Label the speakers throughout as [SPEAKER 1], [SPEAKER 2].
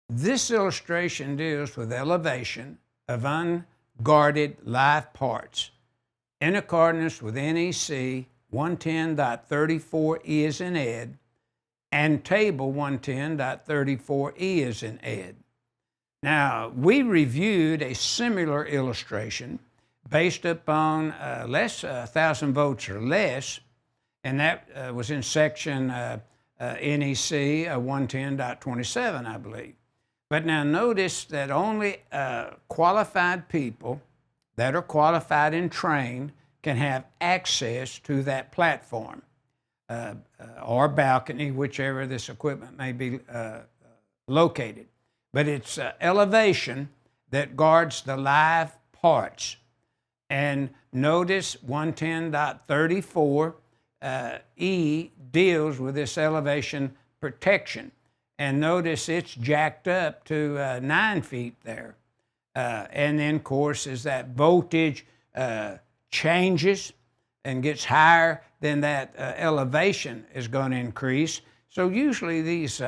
[SPEAKER 1] This illustration deals with elevation of unguarded live parts in accordance with NEC 110.34E as in Ed and Table 110.34E as in Ed. Now, we reviewed a similar illustration based upon 1,000 volts or less, and that was in section NEC 110.27, I believe. But now notice that only qualified people that are qualified and trained can have access to that platform or balcony, whichever this equipment may be located. But it's elevation that guards the live parts. And notice 110.34E deals with this elevation protection. And notice it's jacked up to 9 feet there. And then, of course, as that voltage changes and gets higher, then that elevation is going to increase. So usually these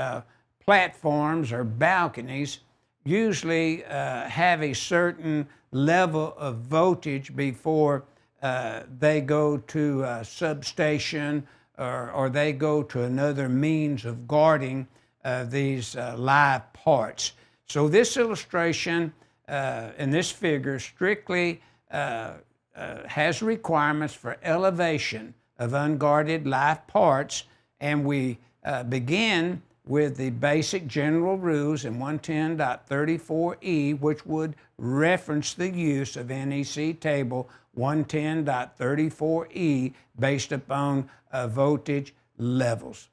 [SPEAKER 1] platforms or balconies usually have a certain level of voltage before they go to a substation or they go to another means of guarding these live parts. So this illustration and this figure strictly has requirements for elevation of unguarded live parts, and we begin with the basic general rules in 110.34E, which would reference the use of NEC table 110.34E based upon voltage levels.